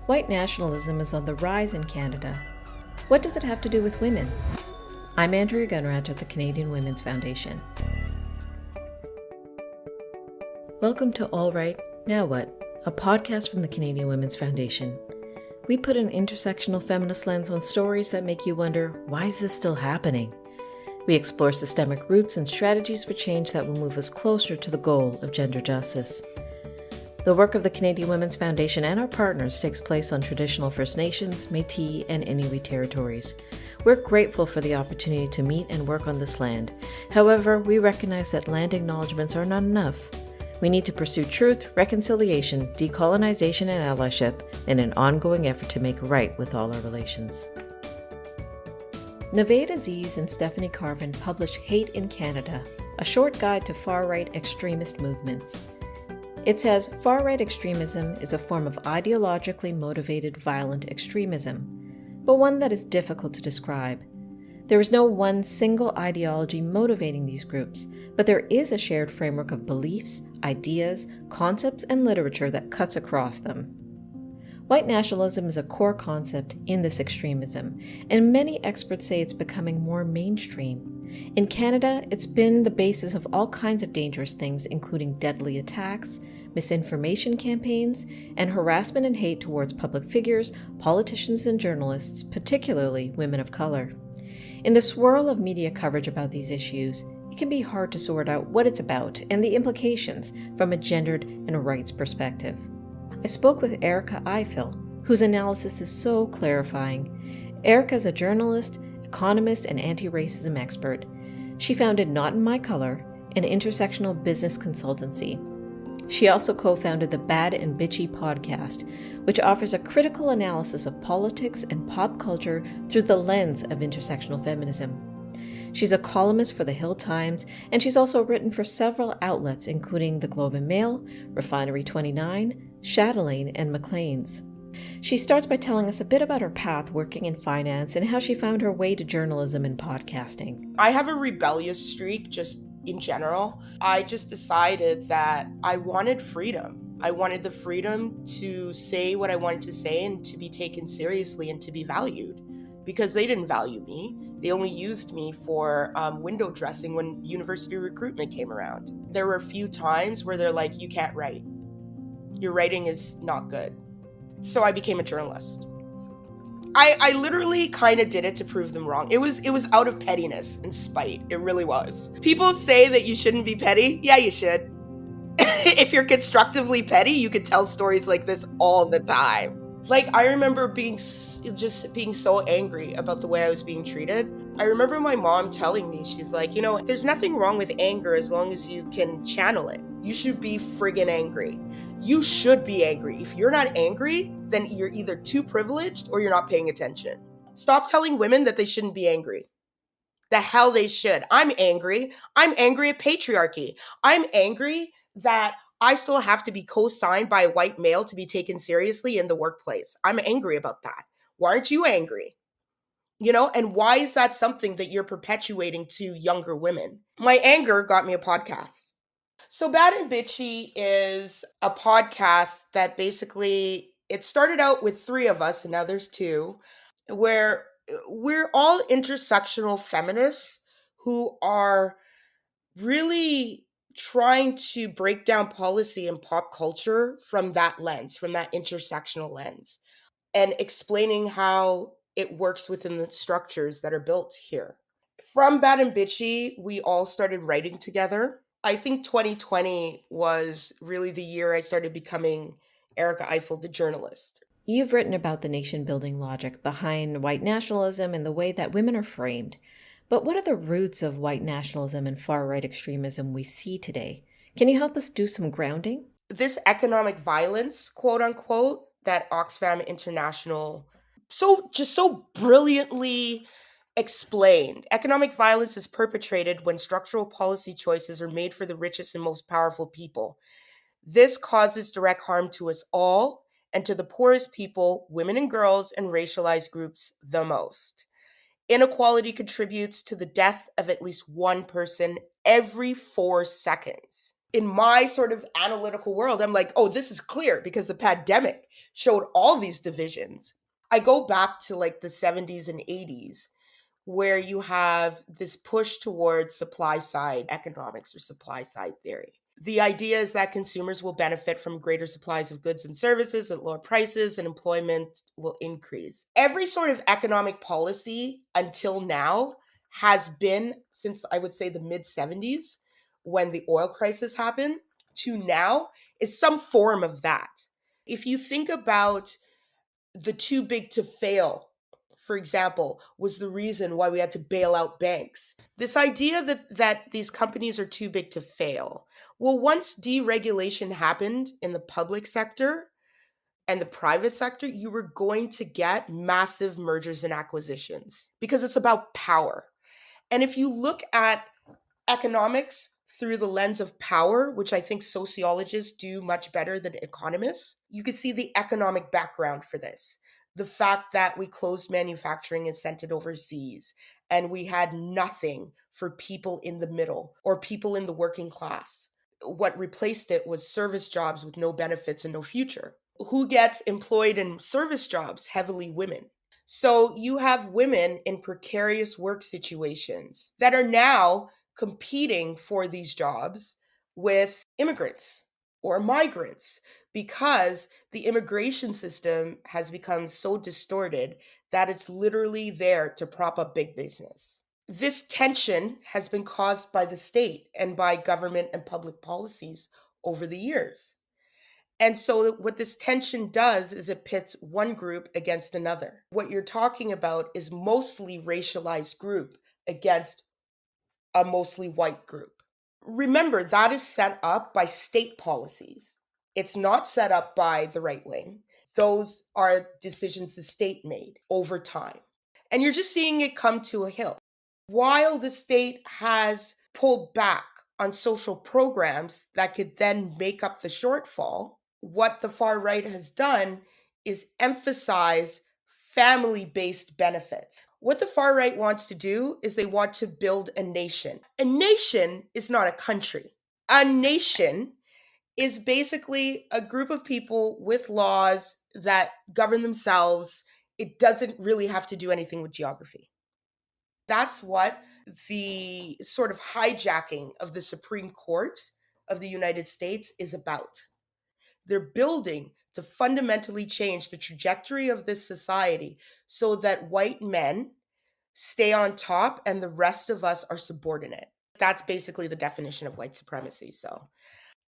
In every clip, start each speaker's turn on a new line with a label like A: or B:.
A: White nationalism is on the rise in Canada. What does it have to do with women? I'm Andrea Gunrat at the Canadian Women's Foundation. Welcome to All Right, Now What, a podcast from the Canadian Women's Foundation. We put an intersectional feminist lens on stories that make you wonder, why is this still happening? We explore systemic roots and strategies for change that will move us closer to the goal of gender justice. The work of the Canadian Women's Foundation and our partners takes place on traditional First Nations, Métis, and Inuit territories. We're grateful for the opportunity to meet and work on this land. However, we recognize that land acknowledgements are not enough. We need to pursue truth, reconciliation, decolonization, and allyship in an ongoing effort to make right with all our relations. Navaid Aziz and Stephanie Carvin published Hate in Canada, a short guide to far-right extremist movements. It says far-right extremism is a form of ideologically motivated violent extremism, but one that is difficult to describe. There is no one single ideology motivating these groups, but there is a shared framework of beliefs, ideas, concepts, and literature that cuts across them. White nationalism is a core concept in this extremism, and many experts say it's becoming more mainstream. In Canada, it's been the basis of all kinds of dangerous things, including deadly attacks, misinformation campaigns, and harassment and hate towards public figures, politicians, and journalists, particularly women of color. In the swirl of media coverage about these issues, it can be hard to sort out what it's about and the implications from a gendered and rights perspective. I spoke with Erica Ifill, whose analysis is so clarifying. Erica is a journalist, economist, and anti-racism expert. She founded Not in My Color, an intersectional business consultancy. She also co-founded the Bad and Bitchy podcast, which offers a critical analysis of politics and pop culture through the lens of intersectional feminism. She's a columnist for the Hill Times, and she's also written for several outlets, including the Globe and Mail, Refinery 29, Chatelaine, and Maclean's. She starts by telling us a bit about her path working in finance and how she found her way to journalism and podcasting.
B: I have a rebellious streak just in general. I just decided that I wanted freedom. I wanted the freedom to say what I wanted to say and to be taken seriously and to be valued, because they didn't value me. They only used me for window dressing when university recruitment came around. There were a few times where they're like, you can't write. Your writing is not good. So I became a journalist. I literally kind of did it to prove them wrong. It was out of pettiness and spite. It really was. People say that you shouldn't be petty. Yeah, you should. If you're constructively petty, you could tell stories like this all the time. Like, I remember being so angry about the way I was being treated. I remember my mom telling me, she's like, there's nothing wrong with anger as long as you can channel it. You should be friggin' angry. You should be angry. If you're not angry, then you're either too privileged or you're not paying attention. Stop telling women that they shouldn't be angry. The hell they should. I'm angry. I'm angry at patriarchy. I'm angry that I still have to be co-signed by a white male to be taken seriously in the workplace. I'm angry about that. Why aren't you angry? And why is that something that you're perpetuating to younger women? My anger got me a podcast. So Bad and Bitchy is a podcast that basically, it started out with 3 of us, and now there's 2, where we're all intersectional feminists who are really trying to break down policy and pop culture from that lens, from that intersectional lens, and explaining how it works within the structures that are built here. From Bad and Bitchy, we all started writing together. I think 2020 was really the year I started becoming Erica Ifill, the journalist.
A: You've written about the nation-building logic behind white nationalism and the way that women are framed. But what are the roots of white nationalism and far-right extremism we see today? Can you help us do some grounding?
B: This economic violence, quote unquote, that Oxfam International so brilliantly explained. Economic violence is perpetrated when structural policy choices are made for the richest and most powerful people. This causes direct harm to us all and to the poorest people, women and girls, and racialized groups the most. Inequality contributes to the death of at least one person every 4 seconds. In my sort of analytical world, I'm like, oh, this is clear because the pandemic showed all these divisions. I go back to like the 70s and 80s where you have this push towards supply side economics or supply side theory. The idea is that consumers will benefit from greater supplies of goods and services at lower prices and employment will increase. Every sort of economic policy until now has been, since I would say the mid 70s, when the oil crisis happened, to now, is some form of that. If you think about the too big to fail, for example, was the reason why we had to bail out banks. This idea that these companies are too big to fail. Well, once deregulation happened in the public sector and the private sector, you were going to get massive mergers and acquisitions because it's about power. And if you look at economics through the lens of power, which I think sociologists do much better than economists, you can see the economic background for this. The fact that we closed manufacturing and sent it overseas, and we had nothing for people in the middle or people in the working class. What replaced it was service jobs with no benefits and no future. Who gets employed in service jobs? Heavily women. So you have women in precarious work situations that are now competing for these jobs with immigrants or migrants because the immigration system has become so distorted that it's literally there to prop up big business. This tension has been caused by the state and by government and public policies over the years. And so, what this tension does is it pits one group against another. What you're talking about is mostly racialized group against a mostly white group. Remember, that is set up by state policies. It's not set up by the right wing. Those are decisions the state made over time. And you're just seeing it come to a hill. While the state has pulled back on social programs that could then make up the shortfall, what the far right has done is emphasize family based benefits. What the far right wants to do is they want to build a nation. A nation is not a country. A nation is basically a group of people with laws that govern themselves. It doesn't really have to do anything with geography. That's what the sort of hijacking of the Supreme Court of the United States is about. They're building to fundamentally change the trajectory of this society so that white men stay on top and the rest of us are subordinate. That's basically the definition of white supremacy. So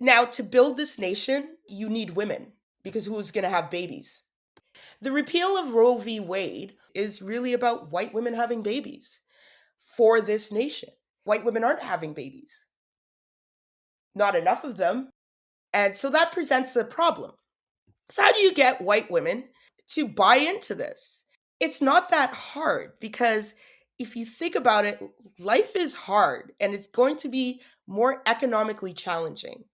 B: now to build this nation, you need women because who's going to have babies? The repeal of Roe v. Wade is really about white women having babies for this nation. White women aren't having babies. Not enough of them. And so that presents a problem. So how do you get white women to buy into this? It's not that hard because if you think about it, life is hard and it's going to be more economically challenging.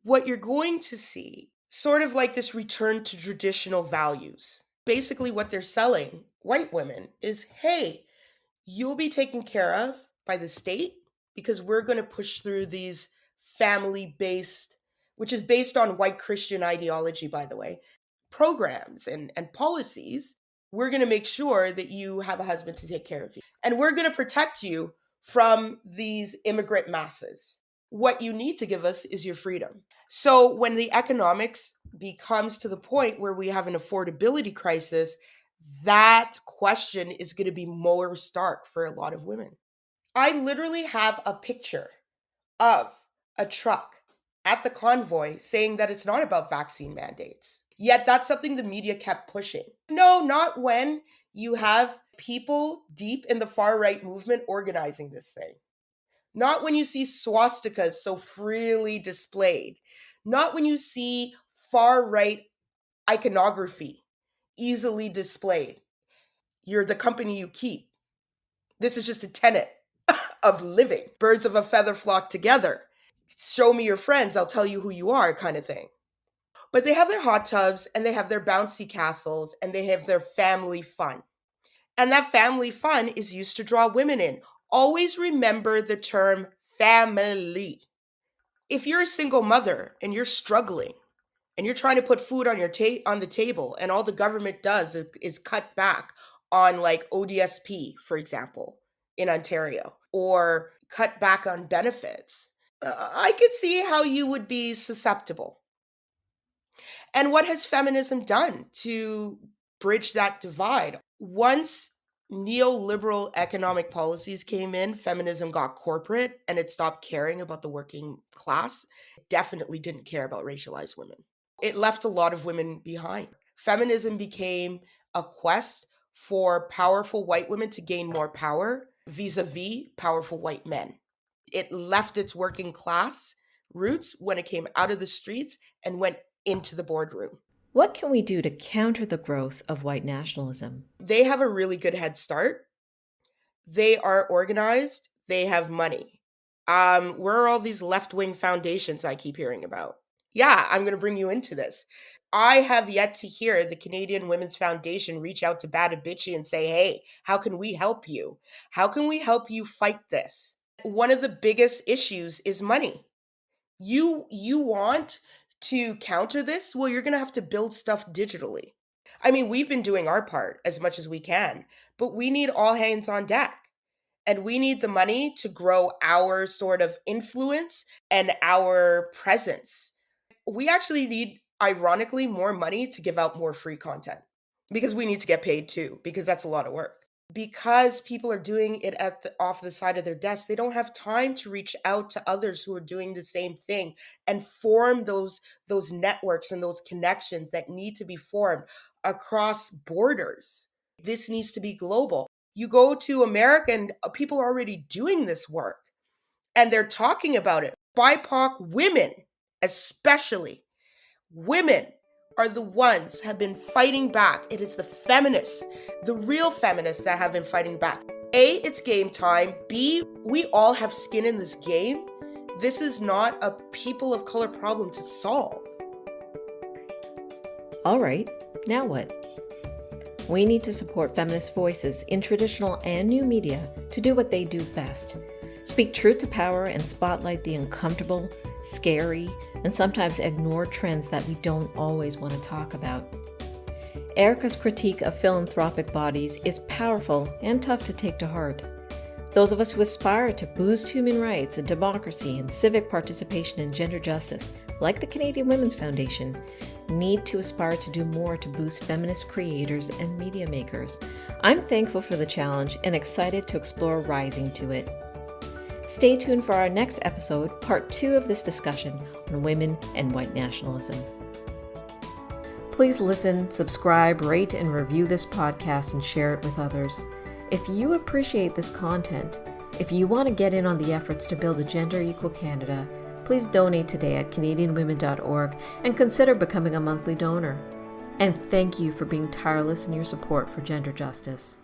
B: What you're going to see, sort of like this return to traditional values. Basically, what they're selling white women is, hey, you'll be taken care of by the state because we're going to push through these family-based, which is based on white Christian ideology, by the way, programs and policies. We're going to make sure that you have a husband to take care of you. And we're going to protect you from these immigrant masses. What you need to give us is your freedom. So when the economics becomes to the point where we have an affordability crisis, that question is going to be more stark for a lot of women. I literally have a picture of a truck at the convoy saying that it's not about vaccine mandates. Yet that's something the media kept pushing. No, not when you have people deep in the far right movement organizing this thing. Not when you see swastikas so freely displayed. Not when you see far right iconography easily displayed. You're the company you keep. This is just a tenet of living. Birds of a feather flock together. Show me your friends, I'll tell you who you are, kind of thing. But they have their hot tubs and they have their bouncy castles and they have their family fun. And that family fun is used to draw women in. Always remember the term family. If you're a single mother and you're struggling and you're trying to put food on your on the table, and all the government does is cut back on like ODSP, for example, in Ontario, or cut back on benefits, I could see how you would be susceptible. And what has feminism done to bridge that divide? Once neoliberal economic policies came in, feminism got corporate and it stopped caring about the working class. It definitely didn't care about racialized women. It left a lot of women behind. Feminism became a quest for powerful white women to gain more power vis-a-vis powerful white men. It left its working class roots when it came out of the streets and went into the boardroom.
A: What can we do to counter the growth of white nationalism?
B: They have a really good head start. They are organized. They have money. Where are all these left-wing foundations I keep hearing about? Yeah, I'm going to bring you into this. I have yet to hear the Canadian Women's Foundation reach out to Bad Bitchy and say, hey, how can we help you? How can we help you fight this? One of the biggest issues is money. You want to counter this? Well, you're going to have to build stuff digitally. I mean, we've been doing our part as much as we can, but we need all hands on deck. And we need the money to grow our sort of influence and our presence. We actually need, ironically, more money to give out more free content, because we need to get paid too, because that's a lot of work. Because people are doing it off the side of their desk, they don't have time to reach out to others who are doing the same thing and form those networks and those connections that need to be formed across borders. This needs to be global. You go to America and people are already doing this work and they're talking about it. BIPOC women, especially women, are the ones have been fighting back. It is the feminists, the real feminists, that have been fighting back. A, it's game time. B, we all have skin in this game. This is not a people of color problem to solve.
A: All right, now what? We need to support feminist voices in traditional and new media to do what they do best. Speak truth to power and spotlight the uncomfortable, scary, and sometimes ignored trends that we don't always want to talk about. Erica's critique of philanthropic bodies is powerful and tough to take to heart. Those of us who aspire to boost human rights and democracy and civic participation in gender justice, like the Canadian Women's Foundation, need to aspire to do more to boost feminist creators and media makers. I'm thankful for the challenge and excited to explore rising to it. Stay tuned for our next episode, part 2 of this discussion on women and white nationalism. Please listen, subscribe, rate, and review this podcast and share it with others. If you appreciate this content, if you want to get in on the efforts to build a gender-equal Canada, please donate today at canadianwomen.org and consider becoming a monthly donor. And thank you for being tireless in your support for gender justice.